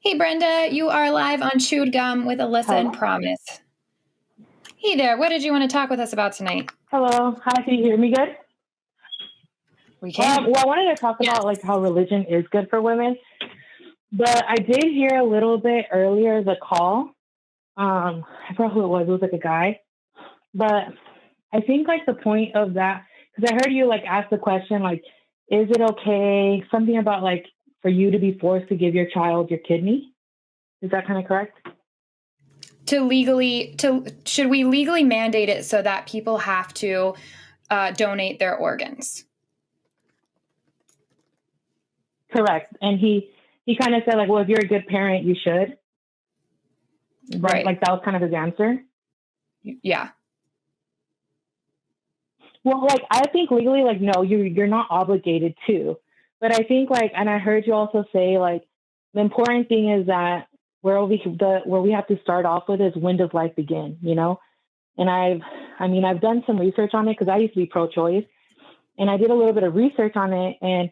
Hey Brenda, you are live on Chewed Gum with Alyssa and Hello. Promise. Hey there, what did you want to talk with us about tonight? Hello. Hi, can you hear me good? We can. Well, I wanted to talk Yes. about like how religion is good for women, but I did hear a little bit earlier the call. I forgot who it was. It was like a guy, but I think like the point of that, because I heard you like ask the question like, is it okay? Something about like for you to be forced to give your child your kidney. Is that kind of correct? Should we legally mandate it so that people have to donate their organs? Correct. And he kind of said like, well, if you're a good parent, you should. Right. Like that was kind of his answer. Yeah. Well, like I think legally, like no, you're not obligated to. But I think like, and I heard you also say like the important thing is that where we have to start off with is when does life begin, you know? And I've done some research on it because I used to be pro-choice, and I did a little bit of research on it, and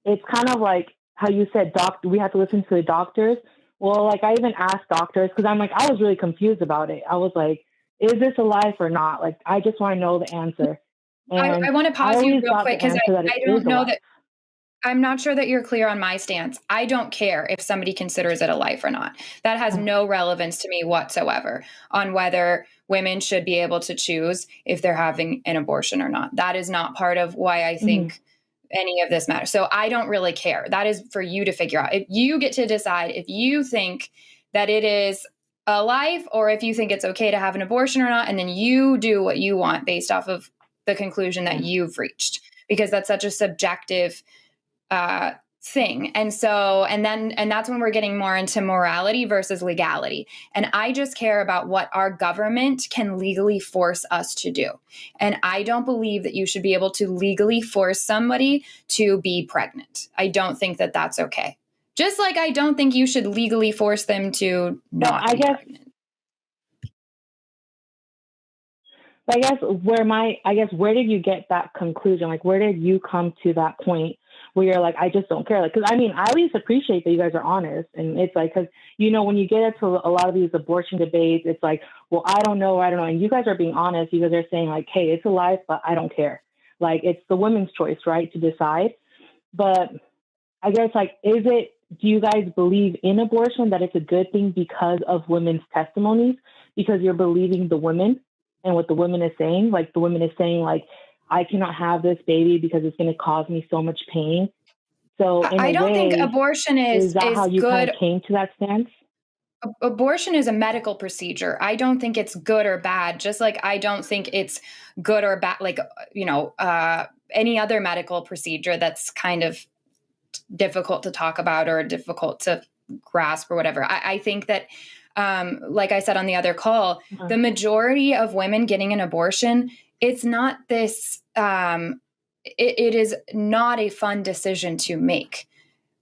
it's kind of like how you said, we have to listen to the doctors. Well, like I even asked doctors because I'm like I was really confused about it. I was like, is this a life or not? Like I just want to know the answer. I And want to I pause you always real got quick the because answer that I it is don't a know life. that I'm not sure that you're clear on my stance. I don't care if somebody considers it a life or not. That has no relevance to me whatsoever on whether women should be able to choose if they're having an abortion or not. That is not part of why I think any of this matters. So I don't really care. That is for you to figure out. If you get to decide if you think that it is a life or if you think it's okay to have an abortion or not, and then you do what you want based off of the conclusion that you've reached, because that's such a subjective thing. And that's when we're getting more into morality versus legality. And I just care about what our government can legally force us to do. And I don't believe that you should be able to legally force somebody to be pregnant. I don't think that that's okay. Just like I don't think you should legally force them to not be pregnant. Where did you get that conclusion? Like, where did you come to that point where you're like, I just don't care? Like, because I at least appreciate that you guys are honest. And it's like, because, when you get into a lot of these abortion debates, it's like, well, I don't know. And you guys are being honest. You guys are saying like, hey, it's a life, but I don't care. Like, it's the women's choice, right, to decide. But I guess, like, do you guys believe in abortion, that it's a good thing because of women's testimonies, because you're believing the women and what the women is saying? Like, the women is saying, like, I cannot have this baby because it's going to cause me so much pain. So in I don't think abortion is that how you good. kind of came to that stance? Abortion is a medical procedure. I don't think it's good or bad, just like I don't think it's good or bad, like, any other medical procedure that's kind of difficult to talk about or difficult to grasp or whatever. I think that, like I said on the other call, the majority of women getting an abortion, it's not this, it is not a fun decision to make.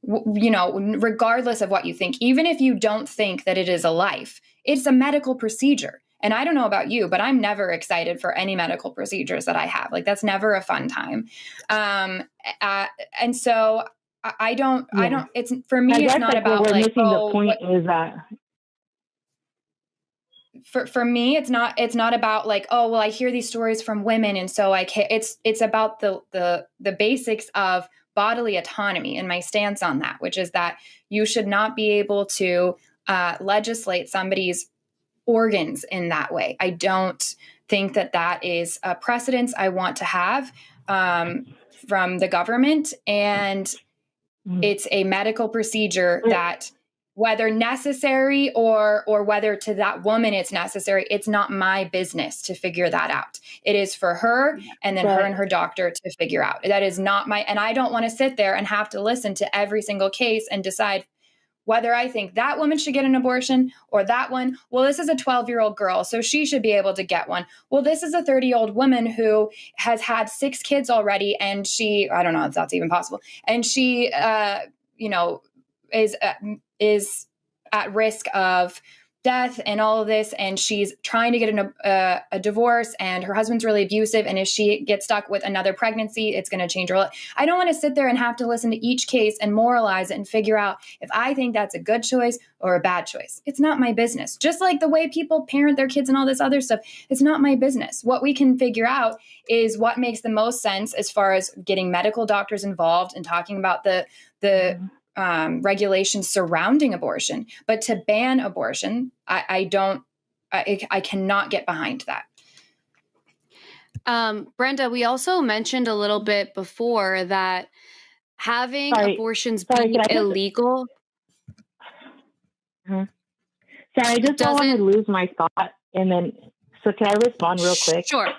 Regardless of what you think, even if you don't think that it is a life, it's a medical procedure. And I don't know about you, but I'm never excited for any medical procedures that I have. Like, that's never a fun time. And so I don't, it's for me, it's not about we're like, missing the point is that for me, it's not about like, oh, well, I hear these stories from women, and so I can't. It's about the basics of bodily autonomy and my stance on that, which is that you should not be able to legislate somebody's organs in that way. I don't think that that is a precedence I want to have from the government, and it's a medical procedure that, whether necessary or whether to that woman it's necessary, it's not my business to figure that out. It is for her and then her and her doctor to figure out. That is not and I don't want to sit there and have to listen to every single case and decide whether I think that woman should get an abortion or that one. Well, this is a 12-year-old girl, so she should be able to get one. Well, this is a 30-year-old woman who has had 6 kids already, and I don't know if that's even possible. And she, is at risk of death and all of this, and she's trying to get a divorce, and her husband's really abusive, and if she gets stuck with another pregnancy, it's going to change her life. I don't want to sit there and have to listen to each case and moralize it and figure out if I think that's a good choice or a bad choice. It's not my business. Just like the way people parent their kids and all this other stuff, it's not my business. What we can figure out is what makes the most sense as far as getting medical doctors involved and talking about the regulations surrounding abortion. But to ban abortion, I cannot get behind that. Brenda, we also mentioned a little bit before that having abortions be illegal. Sorry, I just don't want to lose my thought. And then, so can I respond real quick? Sure.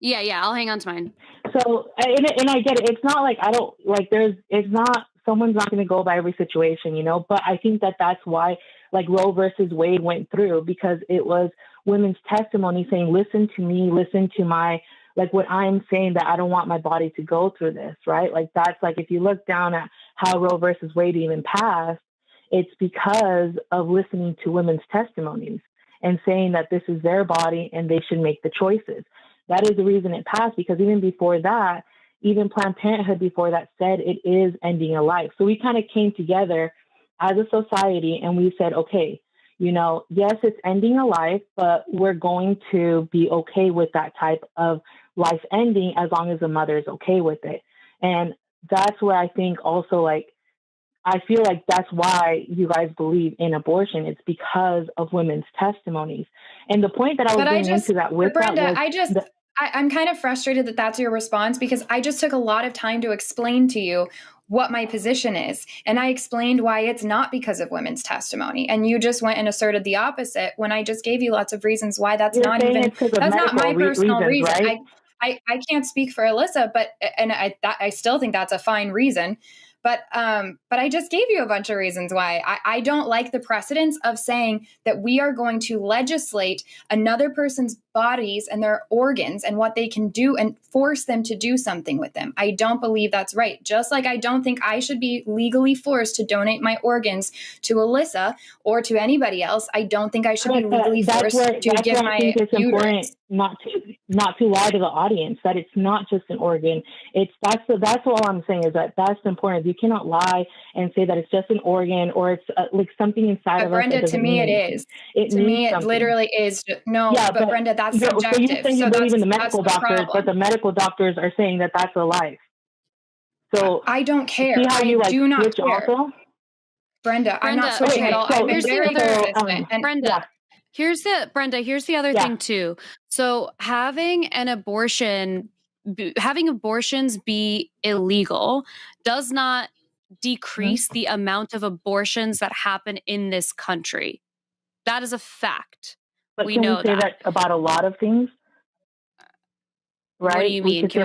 Yeah, I'll hang on to mine. So, and I get it. It's not like I don't, like it's not, someone's not going to go by every situation, you know, but I think that that's why like Roe versus Wade went through, because it was women's testimony saying, listen to me, listen to my, like what I'm saying, that I don't want my body to go through this, right? Like that's like, if you look down at how Roe versus Wade even passed, it's because of listening to women's testimonies and saying that this is their body and they should make the choices. That is the reason it passed, because even before that, even Planned Parenthood before that said it is ending a life. So we kind of came together as a society and we said, okay, you know, yes, it's ending a life, but we're going to be okay with that type of life ending as long as the mother is okay with it. And that's where I think also, like, I feel like that's why you guys believe in abortion. It's because of women's testimonies. And the point that I was bringing into that with Brenda, that was... I'm kind of frustrated that that's your response, because I just took a lot of time to explain to you what my position is. And I explained why it's not because of women's testimony. And you just went and asserted the opposite when I just gave you lots of reasons why that's not even, that's not my personal reason. Right? I can't speak for Alyssa, but, and I still think that's a fine reason. But I just gave you a bunch of reasons why I don't like the precedence of saying that we are going to legislate another person's bodies and their organs and what they can do and force them to do something with them. I don't believe that's right. Just like I don't think I should be legally forced to donate my organs to Alyssa or to anybody else. I don't think I should be legally forced to give my uterus. Not to lie to the audience that it's not just an organ. That's all I'm saying, is that's important. You cannot lie and say that it's just an organ or it's like something inside of us. Brenda, to me, it is. To me, it literally is. No, yeah, but Brenda, that's subjective. So you say you believe in the medical doctors, but the medical doctors are saying that that's a life. So I don't care. See how you do not care. Also? Brenda, I'm not switching at all. So here's the other thing too. So having abortions be illegal does not decrease the amount of abortions that happen in this country. That is a fact. But we know that about a lot of things, right? What do you mean? If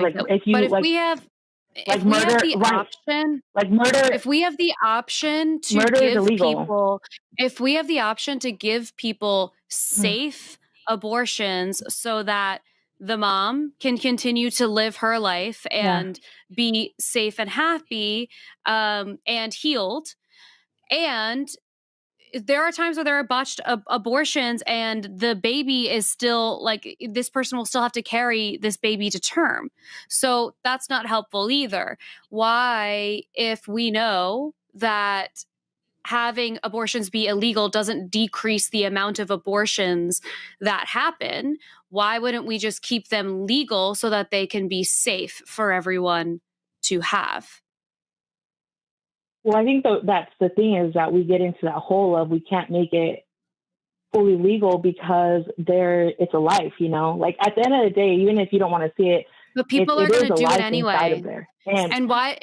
we have the option to give people safe abortions so that the mom can continue to live her life and be safe and happy and healed, and there are times where there are botched abortions and the baby is still like, this person will still have to carry this baby to term. So that's not helpful either. Why, if we know that having abortions be illegal doesn't decrease the amount of abortions that happen, why wouldn't we just keep them legal so that they can be safe for everyone to have? Well, I think that's the thing, is that we get into that hole of we can't make it fully legal because it's a life, you know? Like at the end of the day, even if you don't want to see it, but people are going to do it anyway. And why?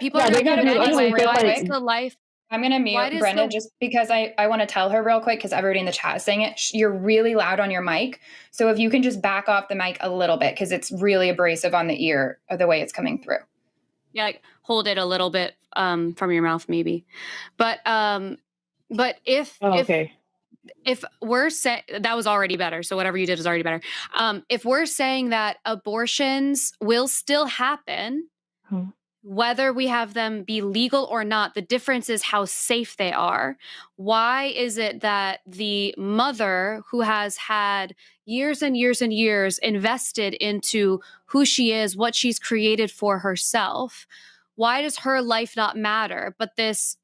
People are going to do it anyway. Why is the life? I'm going to mute Brenda just because I want to tell her real quick, because everybody in the chat is saying it. You're really loud on your mic. So if you can just back off the mic a little bit, because it's really abrasive on the ear the way it's coming through. Yeah, like hold it a little bit from your mouth, maybe. But if we're saying that was already better, so whatever you did is already better. If we're saying that abortions will still happen, whether we have them be legal or not, the difference is how safe they are. Why is it that the mother who has had years and years and years invested into who she is, what she's created for herself, why does her life not matter? But this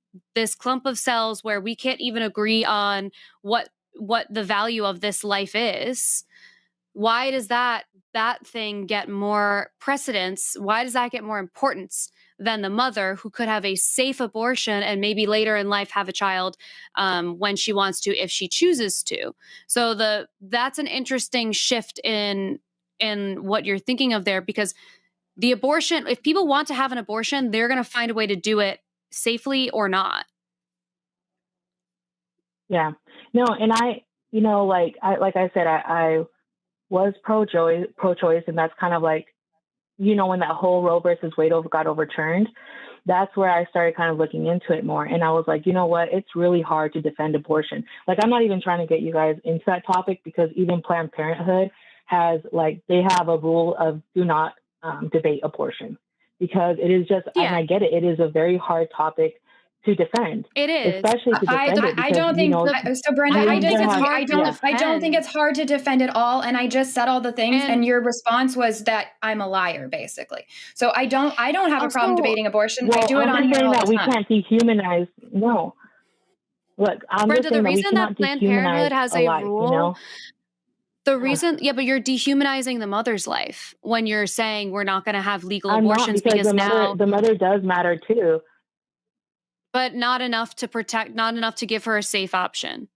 clump of cells where we can't even agree on what the value of this life is, why does that thing get more precedence? Why does that get more importance than the mother who could have a safe abortion and maybe later in life have a child when she wants to, if she chooses to? So that's an interesting shift in what you're thinking of there, because the abortion, if people want to have an abortion, they're going to find a way to do it safely or not. Yeah. No, and like I said, I was pro-choice, and that's kind of like, when that whole Roe versus Wade got overturned, that's where I started kind of looking into it more. And I was like, you know what? It's really hard to defend abortion. Like, I'm not even trying to get you guys into that topic, because even Planned Parenthood has, like, they have a rule of do not debate abortion, because it is just, and I get it, it is a very hard topic to defend. It is, especially to defend it. I don't think so, Brenda. I don't think it's hard to defend at all. And I just said all the things, and your response was that I'm a liar, basically. So I don't have a problem debating abortion. Well, I do it on here all the time. We can't dehumanize. No, look, I'm Brenda, just saying the reason that Planned Parenthood has a rule. The reason, but you're dehumanizing the mother's life when you're saying we're not going to have legal abortions, because now the mother does matter too. But not enough to protect, not enough to give her a safe option.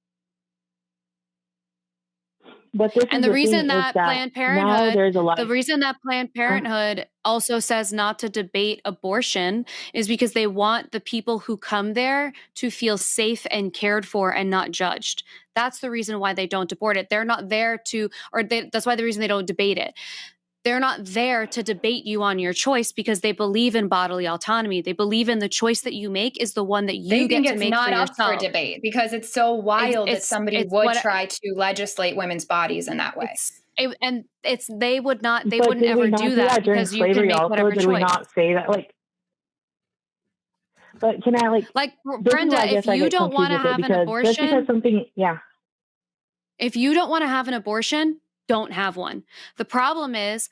But the reason that Planned Parenthood, the reason that Planned Parenthood also says not to debate abortion is because they want the people who come there to feel safe and cared for and not judged. That's the reason why they don't abort it. They're not there to, that's why the reason they don't debate it. They're not there to debate you on your choice, because they believe in bodily autonomy. They believe in the choice that you make is the one that you get to make for yourself. They think it's not up for debate, because it's so wild that somebody would try to legislate women's bodies in that way. They wouldn't ever do that, because you can make whatever choice. Did we not say that? But can I Brenda, if you don't want to have an abortion, if you don't want to have an abortion, don't have one. The problem is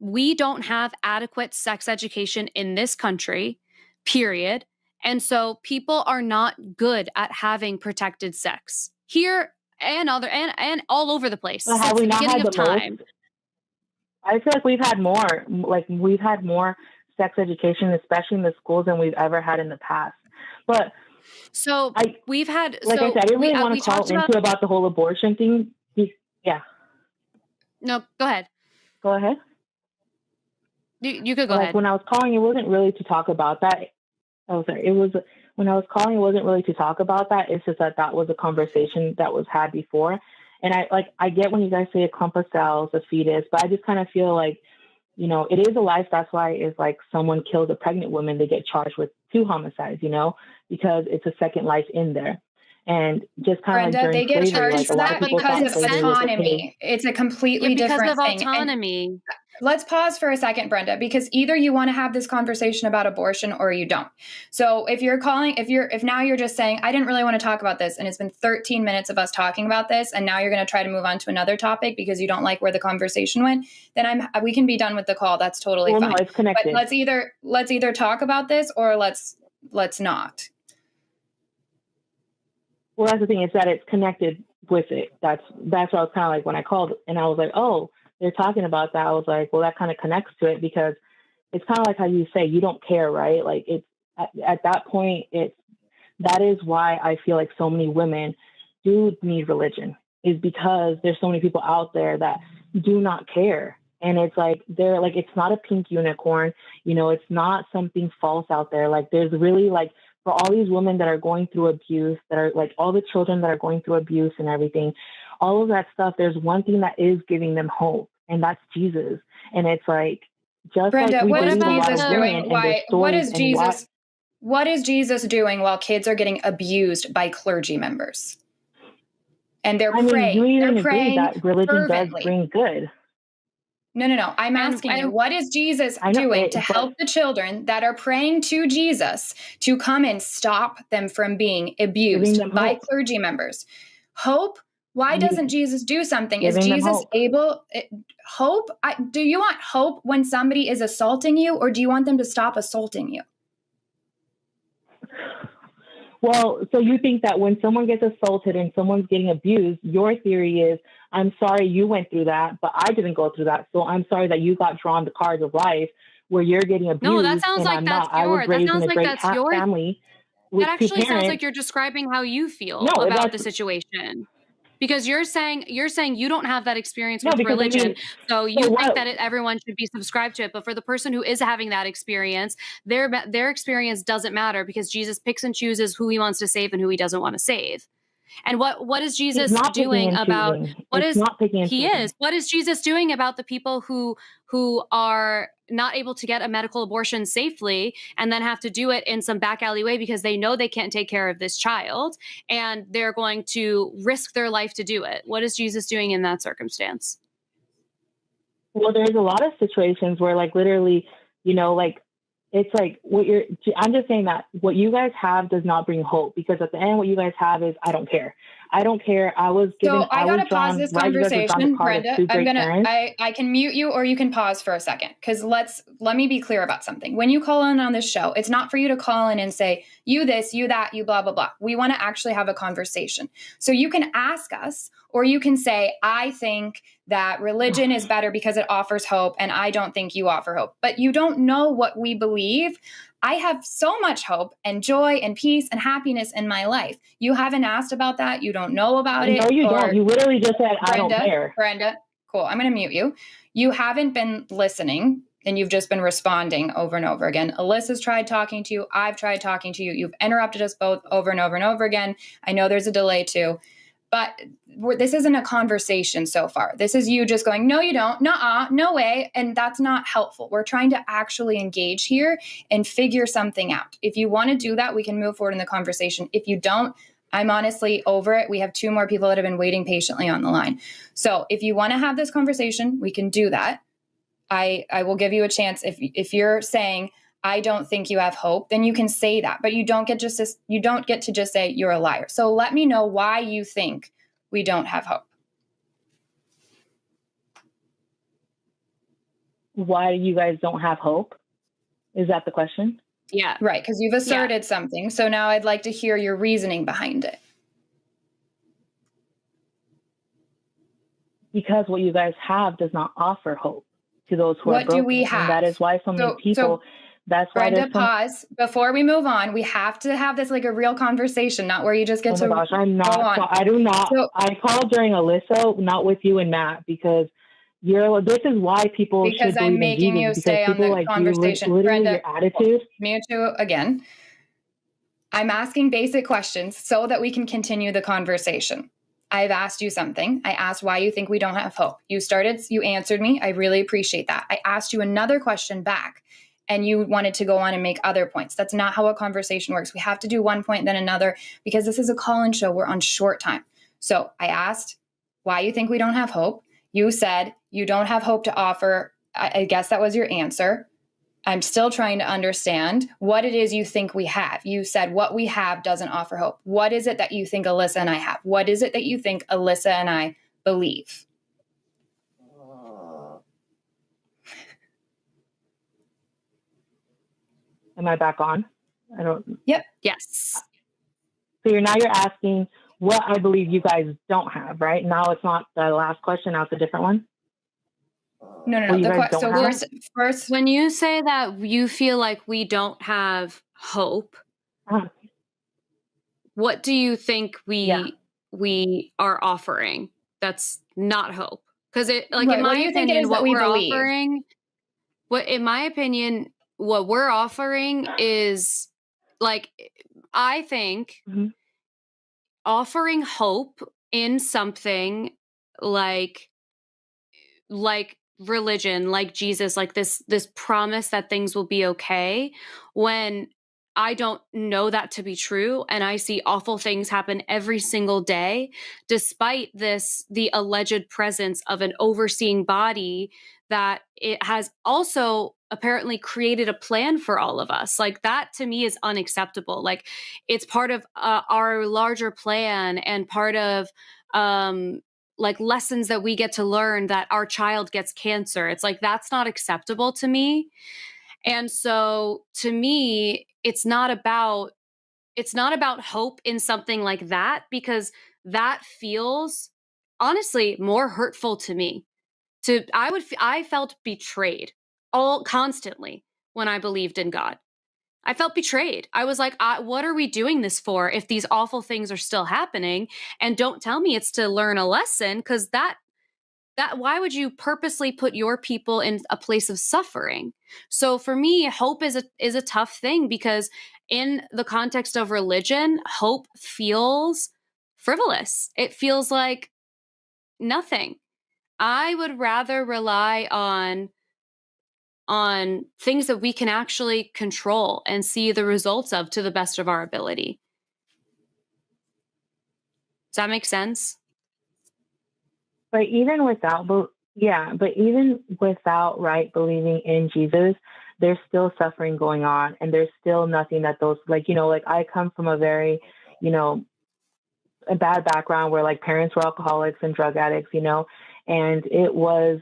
we don't have adequate sex education in this country, period. And so people are not good at having protected sex here and all over the place. Well, have we not had the time? I feel like we've had more sex education, especially in the schools, than we've ever had in the past. But we've had, I said, I didn't really want to call into about the whole abortion thing. Yeah. No, go ahead. Go ahead. You could go ahead. When I was calling, it wasn't really to talk about that. Oh, sorry. When I was calling, it wasn't really to talk about that. It's just that was a conversation that was had before. And I get when you guys say a clump of cells, a fetus, but I just kind of feel like, it is a life. That's why it's like someone kills a pregnant woman, they get charged with 2 homicides, because it's a second life in there. And just kind of they get charged for that because of autonomy. It's a completely different thing. Because of autonomy. Let's pause for a second, Brenda, because either you want to have this conversation about abortion or you don't. So if now you're just saying, I didn't really want to talk about this, and it's been 13 minutes of us talking about this, and now you're going to try to move on to another topic because you don't like where the conversation went, then we can be done with the call. That's totally fine. No, it's connected. But let's either talk about this or let's not. Well, that's the thing, is that it's connected with it. That's what I was kind of like when I called, and I was like, oh, they're talking about that. I was like, well, that kind of connects to it, because it's kind of like how you say you don't care, right? Like, it's at that point, that is why I feel like so many women do need religion, is because there's so many people out there that do not care. And it's like, it's not a pink unicorn, it's not something false out there. Like, there's really for all these women that are going through abuse, that are all the children that are going through abuse and everything, all of that stuff, there's one thing that is giving them hope, and that's Jesus. And it's just Brenda, like what is Jesus doing? What is Jesus doing while kids are getting abused by clergy members? And they're praying. Do you even agree that religion fervently. does bring good? No. I'm asking you, what is Jesus doing to help the children that are praying to Jesus to come and stop them from being abused by clergy members? Hope. Why doesn't Jesus do something? Is Jesus able? Hope? Do you want hope when somebody is assaulting you, or do you want them to stop assaulting you? Well, so you think that when someone gets assaulted and someone's getting abused, your theory is, I'm sorry you went through that, but I didn't go through that. So I'm sorry that you got drawn the cards of life where you're getting abused. No, that sounds like that's I was raised in a great family with that actually two parents. sounds like you're describing how you feel about the situation. Because you're saying you don't have that experience with religion, so you think that everyone should be subscribed to it. But for the person who is having that experience, their experience doesn't matter because Jesus picks and chooses who he wants to save and who he doesn't want to save. And what is Jesus doing about what is Jesus doing about the people who are not able to get a medical abortion safely and then have to do it in some back alley way because they know they can't take care of this child and they're going to risk their life to do it? What is Jesus doing in that circumstance? Well, there's a lot of situations where like literally, it's like I'm just saying that what you guys have does not bring hope, because at the end, what you guys have is, I don't care. I don't care. I gotta pause this conversation, Brenda. I can mute you, or you can pause for a second. Cause let me be clear about something. When you call in on this show, it's not for you to call in and say, you this, you that, you blah, blah, blah. We want to actually have a conversation. So you can ask us, or you can say, I think that religion is better because it offers hope, and I don't think you offer hope. But you don't know what we believe. I have so much hope and joy and peace and happiness in my life. You haven't asked about that. You don't know about it. No, you don't. You literally just said, I don't care. Brenda, cool. I'm going to mute you. You haven't been listening, and you've just been responding over and over again. Alyssa's tried talking to you. I've tried talking to you. You've interrupted us both over and over and over again. I know there's a delay too. But this isn't a conversation so far. This is you just going, no, you don't, nuh-uh, no way. And that's not helpful. We're trying to actually engage here and figure something out. If you want to do that, we can move forward in the conversation. If you don't, I'm honestly over it. We have 2 more people that have been waiting patiently on the line. So if you want to have this conversation, we can do that. I will give you a chance. If you're saying, I don't think you have hope, then you can say that, but you don't get to just say you're a liar. So let me know why you think we don't have hope. Why you guys don't have hope? Is that the question? Yeah. Right. Because you've asserted something. So now I'd like to hear your reasoning behind it. Because what you guys have does not offer hope to those who are broken. What do we have? And that is why so many people... That's why Brenda, pause. Before we move on, we have to have this like a real conversation, not where you just get to gosh, I'm not. I do not. So, I called during Alyssa, not with you and Matt, because this is why people should believe in Jesus. Because I'm making you stay on the conversation. Brenda, your attitude. Mute you again. I'm asking basic questions so that we can continue the conversation. I've asked you something. I asked why you think we don't have hope. You answered me. I really appreciate that. I asked you another question back, and you wanted to go on and make other points. That's not how a conversation works. We have to do one point, then another, because this is a call-in show. We're on short time. So I asked why you think we don't have hope. You said you don't have hope to offer. I guess that was your answer. I'm still trying to understand what it is you think we have. You said what we have doesn't offer hope. What is it that you think Alyssa and I have? What is it that you think Alyssa and I believe? Am I back on? I don't. Yep. Yes. So you're asking what I believe you guys don't have, right? Now it's not the last question. Now it's a different one. No. So first, when you say that you feel like we don't have hope, what do you think we are offering that's not hope? Because in my opinion, what we're offering, in my opinion, what we're offering is I think offering hope in something like religion, like Jesus, like this promise that things will be okay, when I don't know that to be true, and I see awful things happen every single day, despite the alleged presence of an overseeing body that it has also apparently created a plan for all of us. Like that to me is unacceptable. Like it's part of our larger plan and part of like lessons that we get to learn that our child gets cancer. It's like that's not acceptable to me. And so to me, it's not about hope in something like that, because that feels honestly more hurtful to me. I felt betrayed all constantly when I believed in God. I felt betrayed. I was like, what are we doing this for if these awful things are still happening? And don't tell me it's to learn a lesson, because that why would you purposely put your people in a place of suffering? So for me, hope is a tough thing, because in the context of religion, hope feels frivolous. It feels like nothing. I would rather rely on things that we can actually control and see the results of to the best of our ability. Does that make sense? But even without, but even without believing in Jesus, there's still suffering going on, and there's still nothing that those like I come from a very, you know, a bad background where like parents were alcoholics and drug addicts, and it was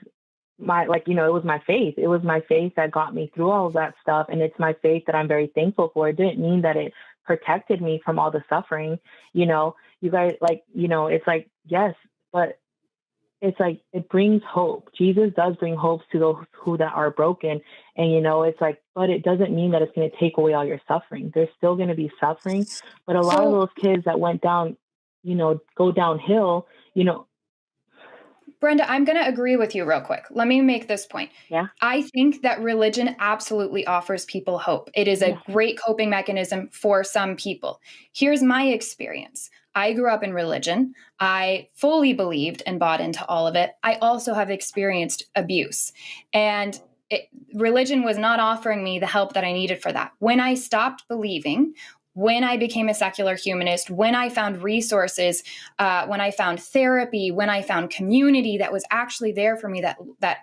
it was my faith. It was my faith that got me through all of that stuff, and it's my faith that I'm very thankful for. It didn't mean that it protected me from all the suffering. You guys it's like yes, but it's like it brings hope. Jesus does bring hope to those who that are broken. And it's like, but it doesn't mean that it's going to take away all your suffering. There's still going to be suffering. But a lot of those kids that went down, go downhill, Brenda, I'm going to agree with you real quick. Let me make this point. Yeah. I think that religion absolutely offers people hope. It is a great coping mechanism for some people. Here's my experience. I grew up in religion. I fully believed and bought into all of it. I also have experienced abuse. And religion was not offering me the help that I needed for that. When I stopped believing, when I became a secular humanist, when I found resources, when I found therapy, when I found community that was actually there for me, that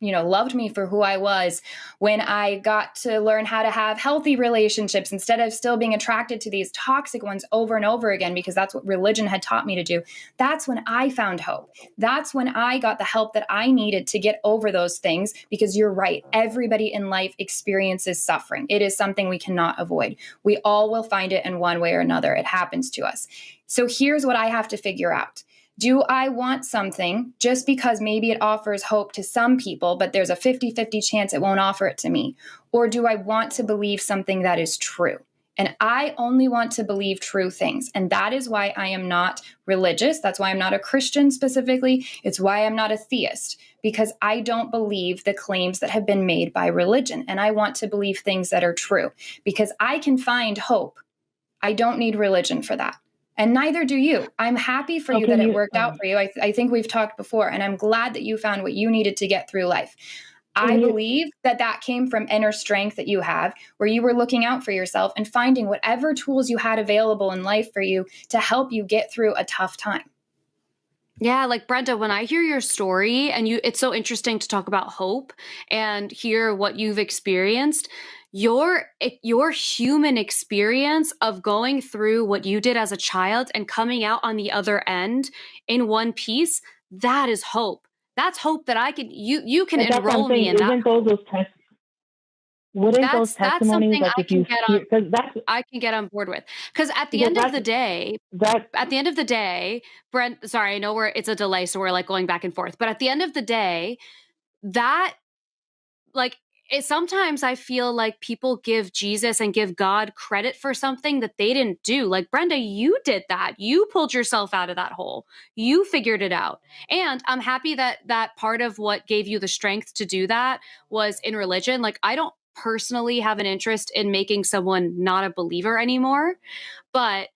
loved me for who I was, when I got to learn how to have healthy relationships instead of still being attracted to these toxic ones over and over again, because that's what religion had taught me to do. That's when I found hope. That's when I got the help that I needed to get over those things, because you're right. Everybody in life experiences suffering. It is something we cannot avoid. We all will find it in one way or another. It happens to us. So here's what I have to figure out. Do I want something just because maybe it offers hope to some people, but there's a 50-50 chance it won't offer it to me? Or do I want to believe something that is true? And I only want to believe true things. And that is why I am not religious. That's why I'm not a Christian specifically. It's why I'm not a theist, because I don't believe the claims that have been made by religion. And I want to believe things that are true, because I can find hope. I don't need religion for that. And neither do you. I'm happy for you that it worked out for you. I think we've talked before, and I'm glad that you found what you needed to get through life. I believe that came from inner strength that you have, where you were looking out for yourself and finding whatever tools you had available in life for you to help you get through a tough time. Yeah, like Brenda, when I hear your story, and it's so interesting to talk about hope and hear what you've experienced. Your human experience of going through what you did as a child and coming out on the other end in one piece, that is hope. That's hope that you can enroll me in that. Wouldn't those testimonies, like if you hear, because I can get on board with, because at the end of the day, Brent, sorry, I know it's a delay, so we're like going back and forth, but at the end of the day, that like sometimes I feel like people give Jesus and give God credit for something that they didn't do. Like Brenda, you did that. You pulled yourself out of that hole. You figured it out. And I'm happy that part of what gave you the strength to do that was in religion. Like I don't personally have an interest in making someone not a believer anymore, but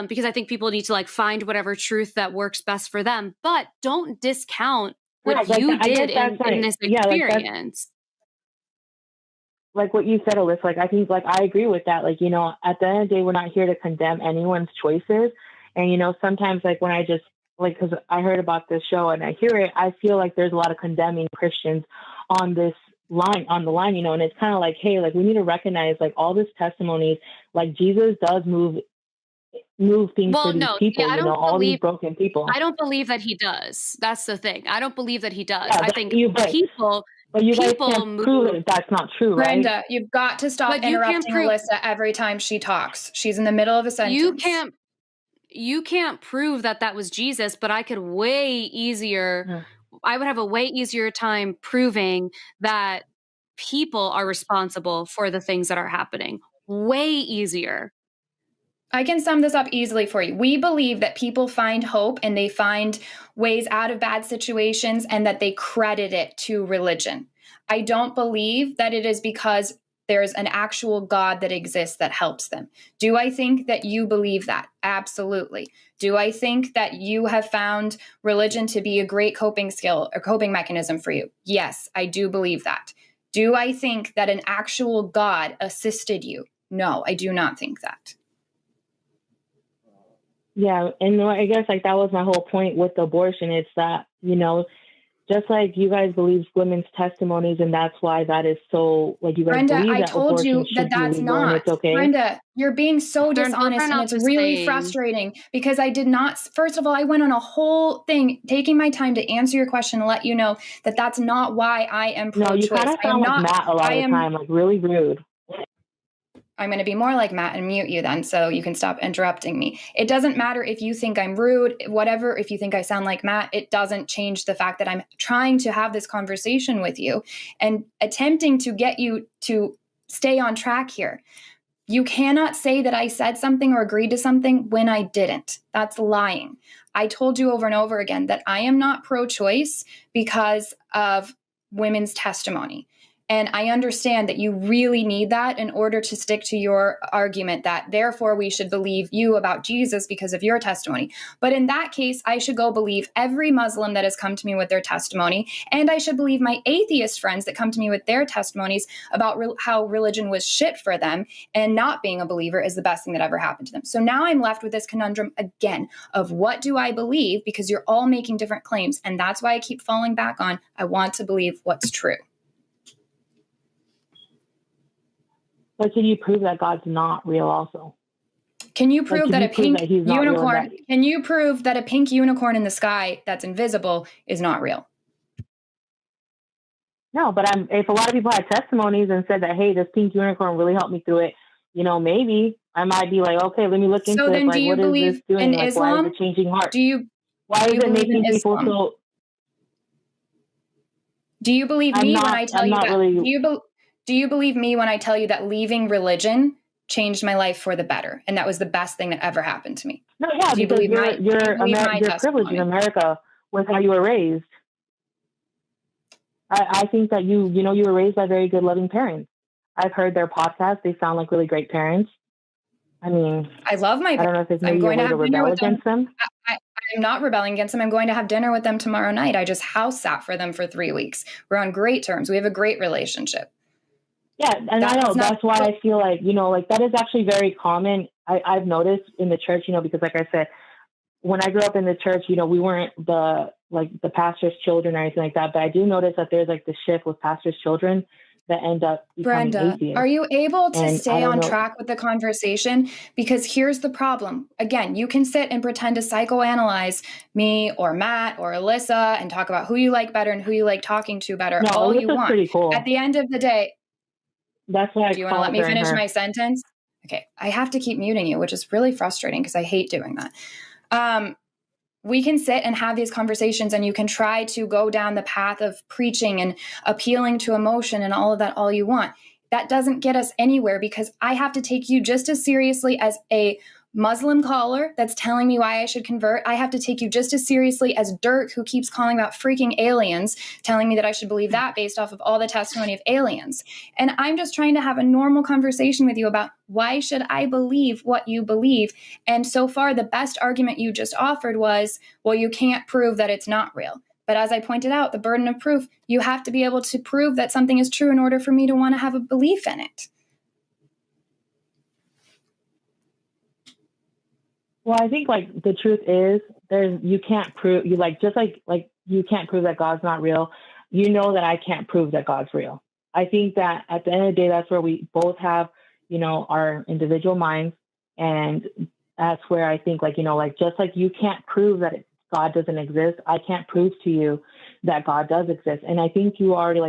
because I think people need to like find whatever truth that works best for them, but don't discount what you did in this experience. Like what you said, Alyssa, like I think like I agree with that. Like, at the end of the day, we're not here to condemn anyone's choices. And, sometimes like when I just like, because I heard about this show and I hear it, I feel like there's a lot of condemning Christians on this on the line, and it's kind of like, hey, like we need to recognize like all this testimonies, like Jesus does move things for these people, all these broken people. I don't believe that he does. That's the thing. I don't believe that he does. Yeah, I think but you guys can't prove that that's not true, right? Brenda, you've got to stop interrupting Alyssa every time she talks. She's in the middle of a sentence. You can't prove that that was Jesus, but I could way easier. I would have a way easier time proving that people are responsible for the things that are happening. Way easier. I can sum this up easily for you. We believe that people find hope and they find ways out of bad situations and that they credit it to religion. I don't believe that it is because there's an actual God that exists that helps them. Do I think that you believe that? Absolutely. Do I think that you have found religion to be a great coping skill or coping mechanism for you? Yes, I do believe that. Do I think that an actual God assisted you? No, I do not think that. Yeah, and I guess like that was my whole point with abortion. It's that, just like you guys believe women's testimonies, and that's why that is so, like, you guys Brenda, believe I that told you that that's not. it's okay. Brenda, you're being so dishonest, and it's really frustrating because I did not. First of all, I went on a whole thing, taking my time to answer your question and let you know that that's not why I am pro-choice. No, you kind of sound like Matt a lot of the time, like really rude. I'm going to be more like Matt and mute you then so you can stop interrupting me. It doesn't matter if you think I'm rude, whatever, if you think I sound like Matt, it doesn't change the fact that I'm trying to have this conversation with you and attempting to get you to stay on track here. You cannot say that I said something or agreed to something when I didn't. That's lying. I told you over and over again that I am not pro-choice because of women's testimony. And I understand that you really need that in order to stick to your argument that therefore we should believe you about Jesus because of your testimony. But in that case, I should go believe every Muslim that has come to me with their testimony. And I should believe my atheist friends that come to me with their testimonies about how religion was shit for them and not being a believer is the best thing that ever happened to them. So now I'm left with this conundrum again of what do I believe? Because you're all making different claims. And that's why I keep falling back on, I want to believe what's true. But can you prove that God's not real also? Can you prove that a pink unicorn, can you prove that a pink unicorn in the sky that's invisible is not real? No, but if a lot of people had testimonies and said that, hey, this pink unicorn really helped me through it, maybe I might be like, okay, let me look into it. Then like, do you what believe is this doing? in like, Islam? Why is it changing hearts? Why is it making people so... Do you believe me when I tell you that... Do you believe me when I tell you that leaving religion changed my life for the better? And that was the best thing that ever happened to me. No, yeah, because you're privileged in America with how you were raised. I think that you were raised by very good, loving parents. I've heard their podcasts. They sound like really great parents. I mean, I love my parents. I don't know if it's maybe a way to rebel against them. I'm not rebelling against them. I'm going to have dinner with them tomorrow night. I just house sat for them for 3 weeks. We're on great terms. We have a great relationship. Yeah, and I know that's why I feel like, like that is actually very common. I've noticed in the church, because like I said, when I grew up in the church, we weren't the pastor's children or anything like that. But I do notice that there's like the shift with pastor's children that end up becoming atheists. Are you able to stay on track with the conversation? Because here's the problem. Again, you can sit and pretend to psychoanalyze me or Matt or Alyssa and talk about who you like better and who you like talking to better all you want. Pretty cool. At the end of the day, that's why do you want to let me finish my sentence? Okay. I have to keep muting you, which is really frustrating because I hate doing that. We can sit and have these conversations and you can try to go down the path of preaching and appealing to emotion and all of that all you want. That doesn't get us anywhere because I have to take you just as seriously as a Muslim caller that's telling me why I should convert. I have to take you just as seriously as Dirk, who keeps calling about freaking aliens, telling me that I should believe that based off of all the testimony of aliens. And I'm just trying to have a normal conversation with you about why should I believe what you believe? And so far, the best argument you just offered was, well, you can't prove that it's not real. But as I pointed out, the burden of proof, you have to be able to prove that something is true in order for me to want to have a belief in it. Well, I think like the truth is you can't prove you just like you can't prove that God's not real. You know that I can't prove that God's real. I think that at the end of the day, that's where we both have, our individual minds. And that's where I think like just like you can't prove that God doesn't exist, I can't prove to you that God does exist. And I think you already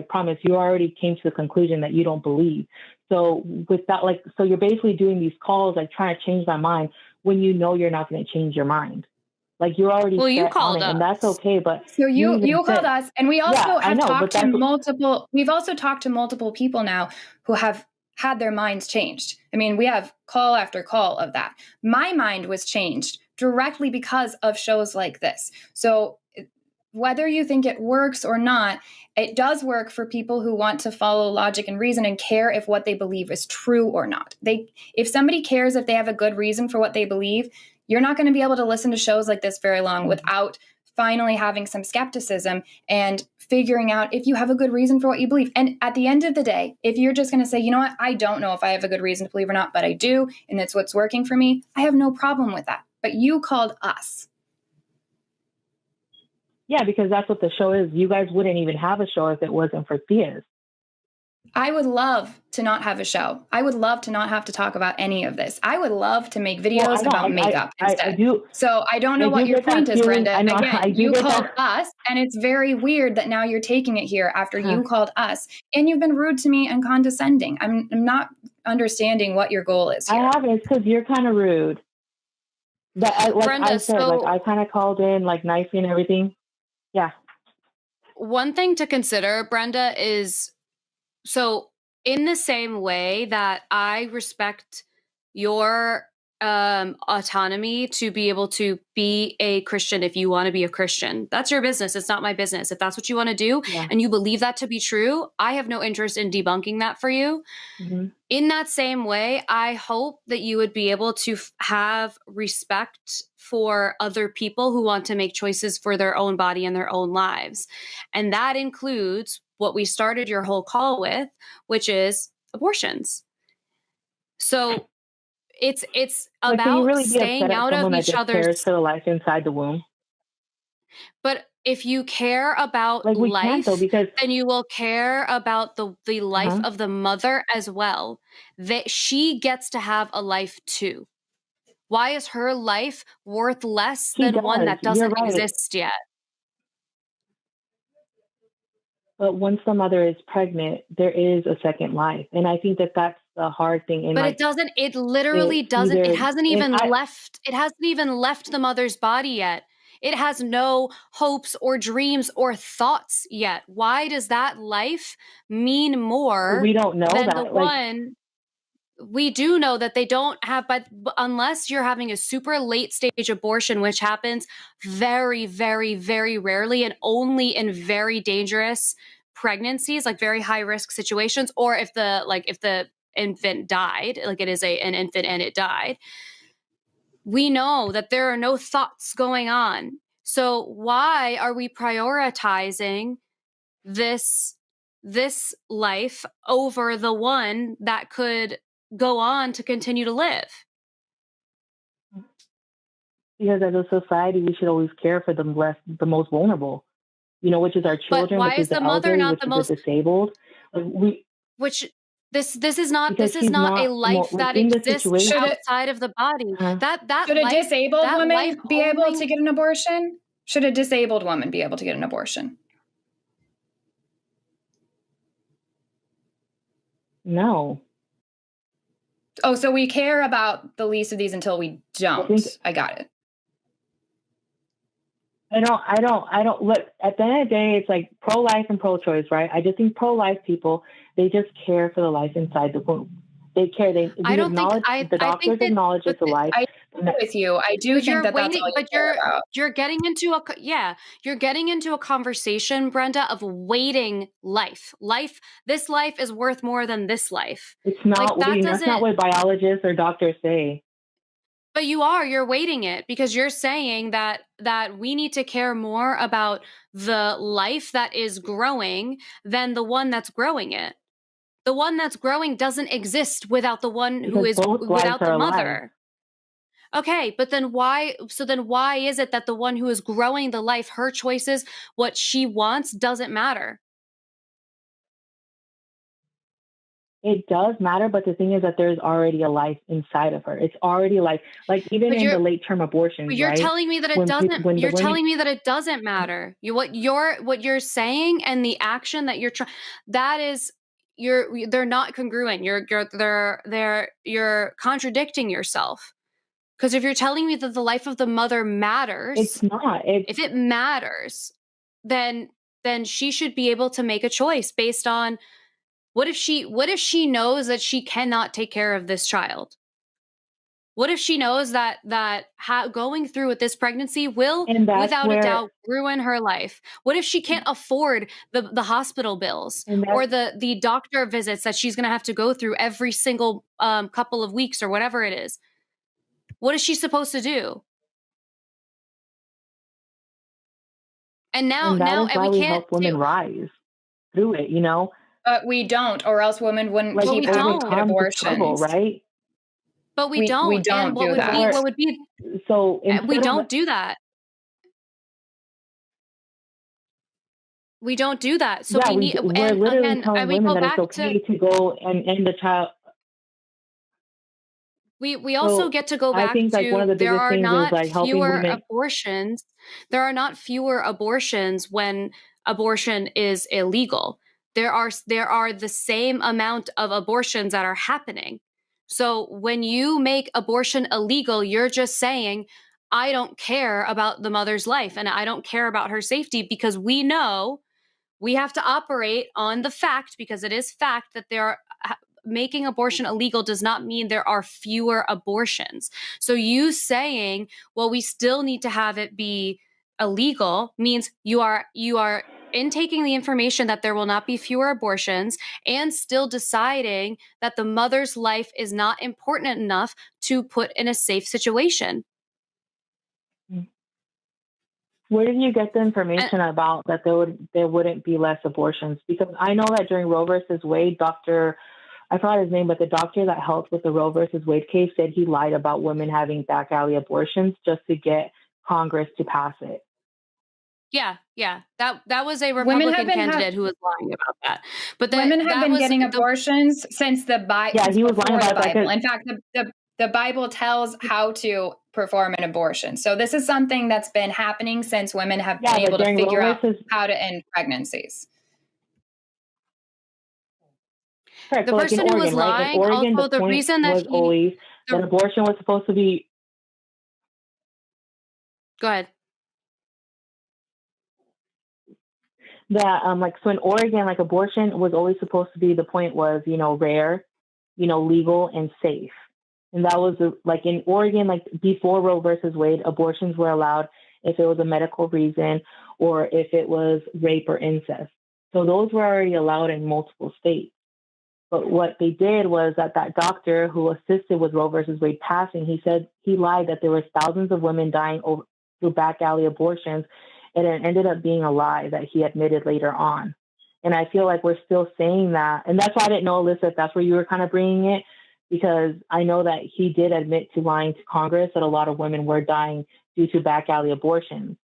you already came to the conclusion that you don't believe. So with that, so you're basically doing these calls, like trying to change my mind when you know you're not going to change your mind. Like you're already you set on it, and that's okay. But so you called us, and we also have talked to multiple. We've also talked to multiple people now who have had their minds changed. I mean, we have call after call of that. My mind was changed directly because of shows like this. So whether you think it works or not, it does work for people who want to follow logic and reason and care if what they believe is true or not. If somebody cares if they have a good reason for what they believe, you're not going to be able to listen to shows like this very long without finally having some skepticism and figuring out if you have a good reason for what you believe. And at the end of the day, if you're just going to say, you know what, I don't know if I have a good reason to believe or not, but I do, and it's what's working for me, I have no problem with that. But you called us. Yeah, because that's what the show is. You guys wouldn't even have a show if it wasn't for Thea's. I would love to not have a show. I would love to not have to talk about any of this. I would love to make videos about makeup instead. I do. So I don't know what your point is, Brenda. Again, you called us, and it's very weird that now you're taking it here after you called us, and you've been rude to me and condescending. I'm not understanding what your goal is here. I haven't. It's because you're kind of rude. Brenda, I said, I kind of called in nicely and everything. Yeah. One thing to consider, Brenda, is so in the same way that I respect your autonomy to be able to be a Christian if you want to be a Christian. That's your business. It's not my business. If that's what you want to do and you believe that to be true, I have no interest in debunking that for you. Mm-hmm. In that same way, I hope that you would be able to have respect for other people who want to make choices for their own body and their own lives. And that includes what we started your whole call with, which is abortions. So it's about really staying out of each other's. Cares for the life inside the womb. But if you care about life, then you will care about the life of the mother as well. That she gets to have a life too. Why is her life worth less than one that doesn't exist yet? But once the mother is pregnant, there is a second life. And I think that that's the hard thing. But it doesn't, it literally doesn't, it hasn't even left the mother's body yet. It has no hopes or dreams or thoughts yet. Why does that life mean more we don't know than that. the one? We do know that they don't have, but unless you're having a super late stage abortion, which happens very, very, very rarely and only in very dangerous pregnancies, like very high risk situations, or if the infant died, like it is an infant and it died, we know that there are no thoughts going on. So why are we prioritizing this life over the one that could go on to continue to live? Because as a society, we should always care for the most vulnerable, which is our children, which is the mother elderly, not the most disabled. This is not a life that exists outside of the body. That should a disabled woman be able to get an abortion? Should a disabled woman be able to get an abortion? No. Oh, so we care about the least of these until we don't. I got it. I don't look, at the end of the day, it's like pro-life and pro-choice, right? I just think pro-life people, they just care for the life inside the womb. They care. The doctors acknowledge it's a life. I agree with you. I do think that's all you care about. You're getting into a conversation, Brenda, of waiting life. This life is worth more than this life. It's not waiting. That's not what biologists or doctors say. But you're waiting it because you're saying that we need to care more about the life that is growing than the one that's growing it. The one that's growing doesn't exist without the one who is without the mother. Okay, but then why? So then why is it that the one who is growing the life, her choices, what she wants, doesn't matter? It does matter, but the thing is that there's already a life inside of her. It's already like even But in the you're late term but abortions, you're right? telling me that it When doesn't. when the You're women telling me that it doesn't matter. What you're saying and the action that you're trying, that is, they're not congruent. You're contradicting yourself. Because if you're telling me that the life of the mother it's matters, not. It's if it matters, then she should be able to make a choice based on what if she knows that she cannot take care of this child? What if she knows that going through with this pregnancy will, and that's without a where doubt, ruin her life? What if she can't afford the hospital bills and or that's the doctor visits that she's going to have to go through every single couple of weeks or whatever it is? What is she supposed to do? And and that is and why we we can't help women do. rise through it, you know? But we don't, or else women wouldn't Like But keep we having to don't. get overcome the struggle, abortions. right? But we We don't. And don't do that. Or what would be so we instead of don't do that. We don't do that. So yeah, we need, we're and literally again, telling we women go that it's back to, okay to go and end the child. we also So get to go I back think like one of to, the biggest things is like helping women. there are not fewer abortions when abortion is illegal. There are the same amount of abortions that are happening. So when you make abortion illegal, you're just saying, I don't care about the mother's life and I don't care about her safety, because we know we have to operate on the fact, because it is fact that making abortion illegal does not mean there are fewer abortions. So you saying, well, we still need to have it be illegal, means you are intaking the information that there will not be fewer abortions and still deciding that the mother's life is not important enough to put in a safe situation. Where did you get the And information about that there wouldn't be less abortions? Because I know that during Roe versus Wade, Doctor, I forgot his name, but the doctor that helped with the Roe versus Wade case said he lied about women having back alley abortions just to get Congress to pass it. yeah, that was a Women have Republican been have candidate who was lying about that. But Women have that been was getting the abortions since Yeah, since he was lying before the about that Bible. because In fact, the Bible tells how to perform an abortion. So this is something that's been happening since women have been yeah, but able to during Roe figure out versus how to end pregnancies. correct, the so like in person who was Oregon, right? In lying, Oregon, the also the point reason that was always that the, abortion was supposed to be go ahead. that like so in Oregon, like abortion was always supposed to be the point was, rare, legal and safe. And that was like in Oregon, like before Roe versus Wade, abortions were allowed if it was a medical reason or if it was rape or incest. So those were already allowed in multiple states. But what they did was that doctor who assisted with Roe versus Wade passing, he said he lied that there was thousands of women dying through back alley abortions, and it ended up being a lie that he admitted later on. And I feel like we're still saying that, and that's why I didn't know, Alyssa, if that's where you were kind of bringing it, because I know that he did admit to lying to Congress that a lot of women were dying due to back alley abortions.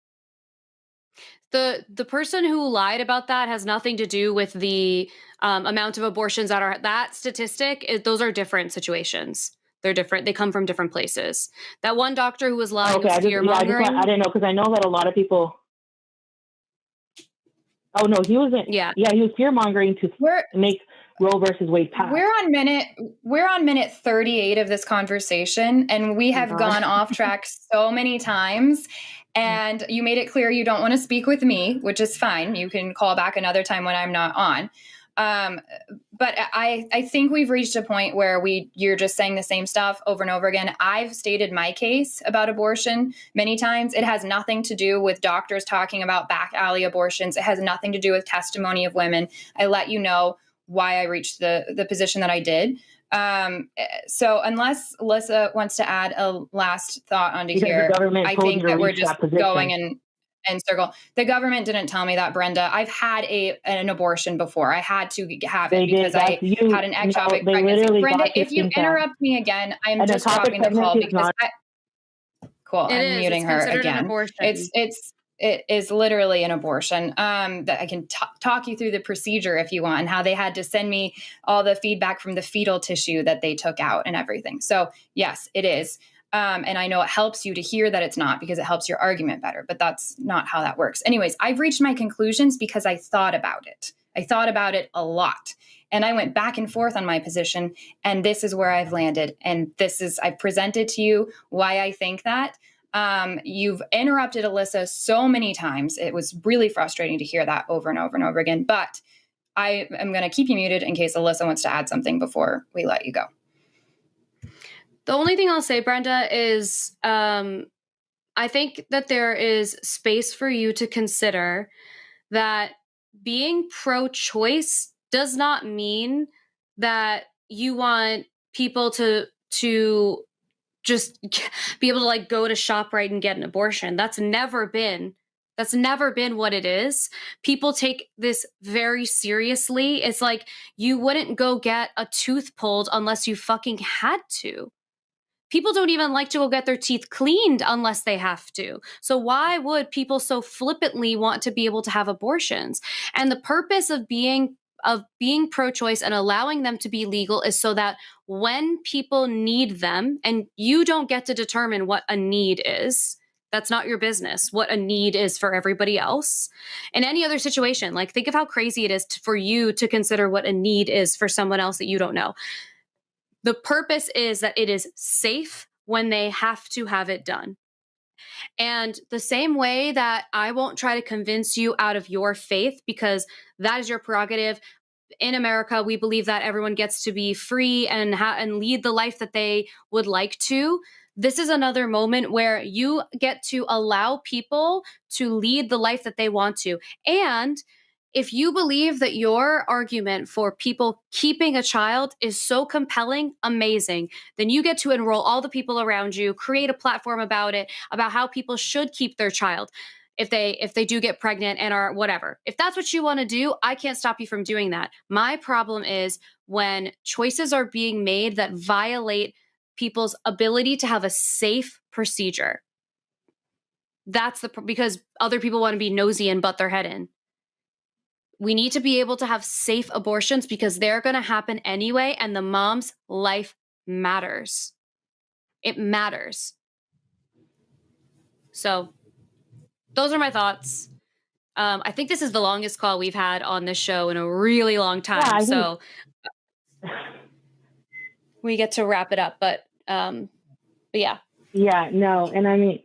The person who lied about that has nothing to do with the amount of abortions that statistic. Those are different situations. They're different. They come from different places. That one doctor who was lying Okay, was fear I mongering. didn't know because I know that a lot of people. Oh no, he wasn't. Yeah. Yeah, he was fear mongering to make Roe versus Wade pass. We're on minute 38 of this conversation, and we have gone off track so many times. And you made it clear you don't want to speak with me, which is fine. You can call back another time when I'm not on. But I think we've reached a point where you're just saying the same stuff over and over again. I've stated my case about abortion many times. It has nothing to do with doctors talking about back alley abortions. It has nothing to do with testimony of women. I let you know why I reached the position that I did. So unless Alyssa wants to add a last thought onto because here, the government I told think you to that we're reach just that position. going in circle. The government didn't tell me that, Brenda. I've had an abortion before. I had to have it because I had an ectopic pregnancy. Brenda, if you interrupt me again, I'm just dropping the call because Cool. I'm is. muting It's her considered an again. abortion. It is literally an abortion. That I can talk you through the procedure if you want, and how they had to send me all the feedback from the fetal tissue that they took out and everything. So yes, it is. And I know it helps you to hear that it's not, because it helps your argument better, but that's not how that works. Anyways, I've reached my conclusions because I thought about it. I thought about it a lot, and I went back and forth on my position, and this is where I've landed. And I've presented to you why I think that. You've interrupted Alyssa so many times. It was really frustrating to hear that over and over and over again, but I am going to keep you muted in case Alyssa wants to add something before we let you go. The only thing I'll say, Brenda, is I think that there is space for you to consider that being pro-choice does not mean that you want people to just be able to like go to ShopRite and get an abortion. That's never been what it is. People take this very seriously. It's like you wouldn't go get a tooth pulled unless you fucking had to. People don't even like to go get their teeth cleaned unless they have to. So why would people so flippantly want to be able to have abortions? And the purpose of being pro-choice and allowing them to be legal is so that when people need them, and you don't get to determine what a need is, that's not your business, what a need is for everybody else. In any other situation, like think of how crazy it is for you to consider what a need is for someone else that you don't know. The purpose is that it is safe when they have to have it done. And the same way that I won't try to convince you out of your faith, because that is your prerogative. In America, we believe that everyone gets to be free and lead the life that they would like to. This is another moment where you get to allow people to lead the life that they want to. And if you believe that your argument for people keeping a child is so compelling, amazing, then you get to enroll all the people around you, create a platform about it, about how people should keep their child if they do get pregnant and are whatever. If that's what you want to do, I can't stop you from doing that. My problem is when choices are being made that violate people's ability to have a safe procedure. That's because other people want to be nosy and butt their head in. We need to be able to have safe abortions because they're going to happen anyway, and the mom's life matters. It matters. So those are my thoughts. I think this is the longest call we've had on this show in a really long time. Yeah, so we get to wrap it up, but yeah. Yeah, no. And I mean,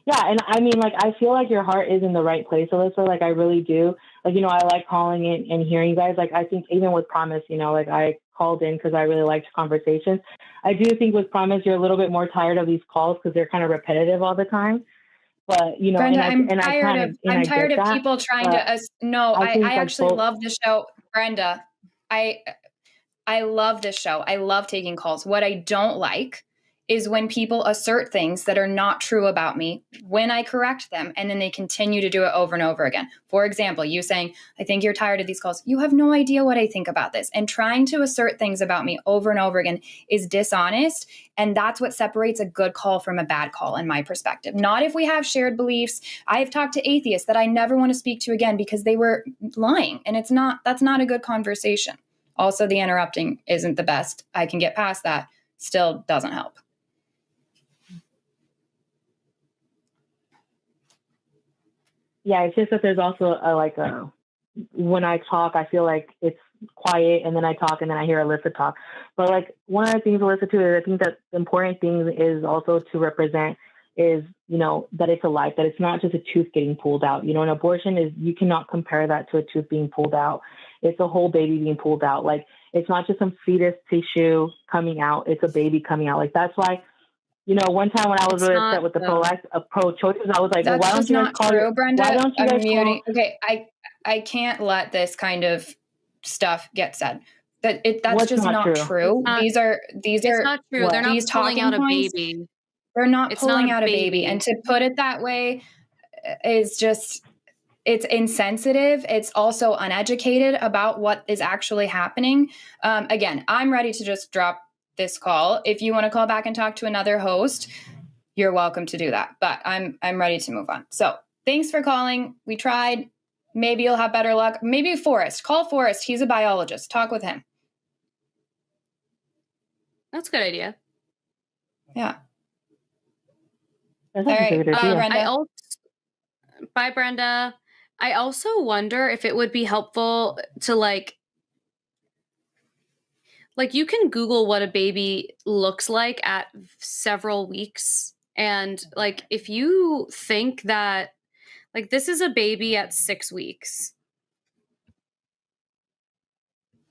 yeah. And I mean, like, I feel like your heart is in the right place, Alyssa. Like, I really do. Like, you know, I like calling in and hearing you guys. Like, I think even with Promise, you know, like I called in because I really liked conversations. I do think with Promise, you're a little bit more tired of these calls because they're kind of repetitive all the time. But, you know, Brenda, I'm tired of people trying to, no, I actually love the show. Brenda, I love this show. I love taking calls. What I don't like is when people assert things that are not true about me when I correct them, and then they continue to do it over and over again. For example, you saying, I think you're tired of these calls. You have no idea what I think about this. And trying to assert things about me over and over again is dishonest. And that's what separates a good call from a bad call, in my perspective. Not if we have shared beliefs. I have talked to atheists that I never want to speak to again because they were lying. And that's not a good conversation. Also, the interrupting isn't the best. I can get past that. Still doesn't help. Yeah, it's just that there's also when I talk, I feel like it's quiet, and then I talk, and then I hear Alyssa talk. But like one of the things, Alyssa, too, is I think that the important thing is also to represent is, you know, that it's a life, that it's not just a tooth getting pulled out. You know, an abortion is, you cannot compare that to a tooth being pulled out. It's a whole baby being pulled out. Like, it's not just some fetus tissue coming out. It's a baby coming out. Like, that's why, you know, one time when I was really upset with the pro-choices, I was like, well, why don't you guys call it? Brenda? Why don't you guys muting. Okay, I can't let this kind of stuff get said. That's just not true. These are not true. They're not pulling out a baby. They're not pulling out a baby. And to put it that way is just, it's insensitive. It's also uneducated about what is actually happening. Again, I'm ready to just drop this call. If you want to call back and talk to another host, you're welcome to do that. But I'm ready to move on. So thanks for calling. We tried. Maybe you'll have better luck. Maybe Forrest. Call Forrest. He's a biologist. Talk with him. That's a good idea. Yeah. That's a good idea. Brenda. Bye, Brenda. I also wonder if it would be helpful to like you can Google what a baby looks like at several weeks. And like, if you think that like this is a baby at 6 weeks.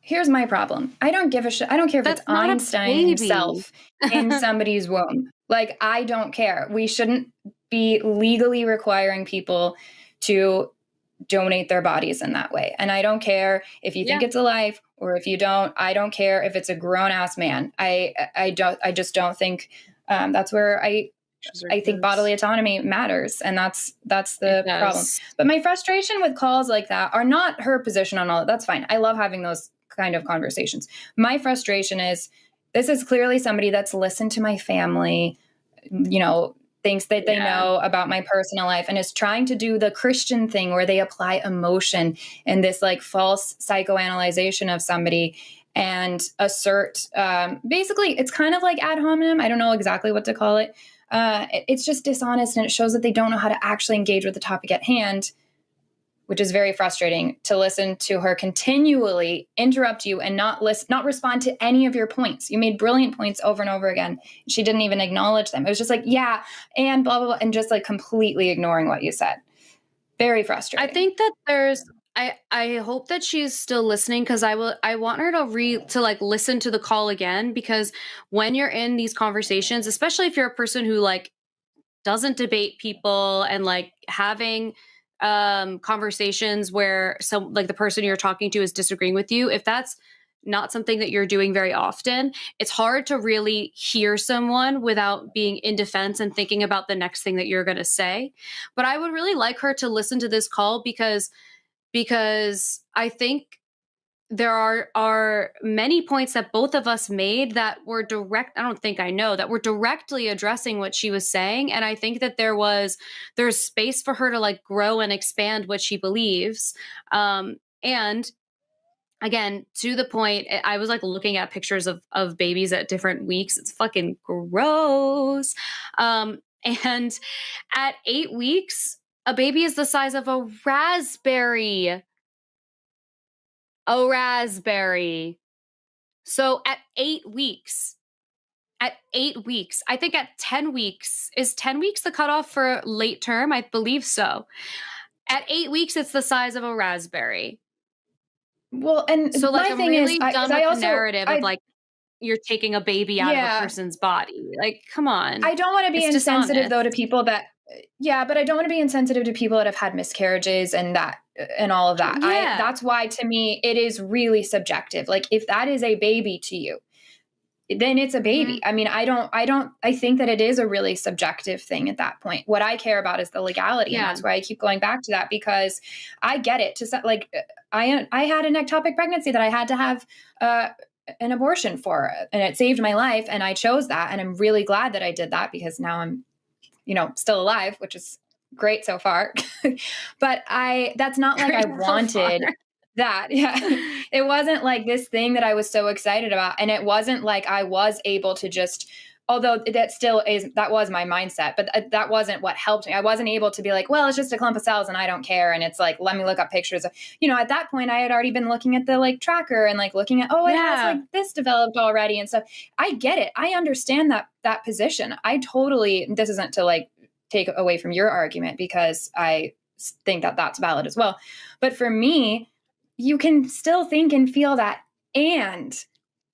Here's my problem. I don't give a shit. I don't care if it's Einstein himself in somebody's womb. Like, I don't care. We shouldn't be legally requiring people to donate their bodies in that way. And I don't care if you think it's alive or if you don't. I don't care if it's a grown-ass man. I just don't think that's where I think bodily autonomy matters, and that's the problem. But my frustration with calls like that are not her position on all. That's fine. I love having those kind of conversations. My frustration is this is clearly somebody that's listened to my family, things that they know about my personal life, and is trying to do the Christian thing where they apply emotion and this like false psychoanalyzation of somebody and assert basically it's kind of like ad hominem. I don't know exactly what to call it. It's just dishonest, and it shows that they don't know how to actually engage with the topic at hand, which is very frustrating to listen to her continually interrupt you and not respond to any of your points. You made brilliant points over and over again. She didn't even acknowledge them. It was just like, yeah, and blah, blah, blah, and just like completely ignoring what you said. Very frustrating. I think that I hope that she's still listening, because I want her to like listen to the call again, because when you're in these conversations, especially if you're a person who like doesn't debate people and like having conversations where some like the person you're talking to is disagreeing with you, if that's not something that you're doing very often, it's hard to really hear someone without being in defense and thinking about the next thing that you're going to say. But I would really like her to listen to this call because I think there are many points that both of us made that were that were directly addressing what she was saying. And I think that there's space for her to like grow and expand what she believes. And again, to the point, I was like looking at pictures of babies at different weeks. It's fucking gross. And at 8 weeks, a baby is the size of a raspberry. A raspberry. So at 8 weeks, I think at 10 weeks, is 10 weeks the cutoff for late term? I believe so. At 8 weeks, it's the size of a raspberry. Well, and so like I'm really done with the narrative of like you're taking a baby out of a person's body. Like, come on. I don't want to be insensitive though to people that, but I don't want to be insensitive to people that have had miscarriages and all of that. That's why to me, it is really subjective. Like if that is a baby to you, then it's a baby. Mm-hmm. I mean, I think that it is a really subjective thing at that point. What I care about is the legality. And that's why I keep going back to that, because I get it like I had an ectopic pregnancy that I had to have, an abortion for, and it saved my life. And I chose that. And I'm really glad that I did that, because now I'm, still alive, which is great so far. But that's not like I wanted that. Yeah. It wasn't like this thing that I was so excited about. And it wasn't like I was able to just, although that was my mindset, but that wasn't what helped me. I wasn't able to be like, well, it's just a clump of cells and I don't care. And it's like, let me look up pictures of, at that point I had already been looking at the like tracker and like looking at, it has like this developed already and stuff. I get it. I understand that position. This isn't to like take away from your argument, because I think that that's valid as well. But for me, you can still think and feel that and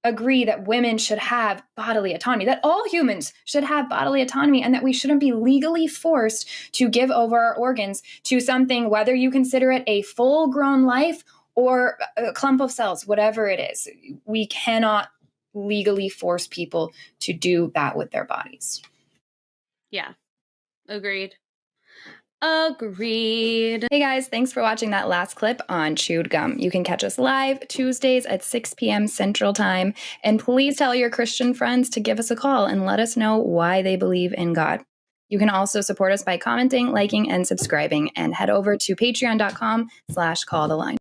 agree that women should have bodily autonomy, that all humans should have bodily autonomy, and that we shouldn't be legally forced to give over our organs to something, whether you consider it a full-grown life or a clump of cells, whatever it is. We cannot legally force people to do that with their bodies. Yeah. Agreed. Hey guys, thanks for watching that last clip on Chewed Gum. You can catch us live Tuesdays at 6 p.m. Central Time. And please tell your Christian friends to give us a call and let us know why they believe in God. You can also support us by commenting, liking, and subscribing, and head over to patreon.com/calltheline.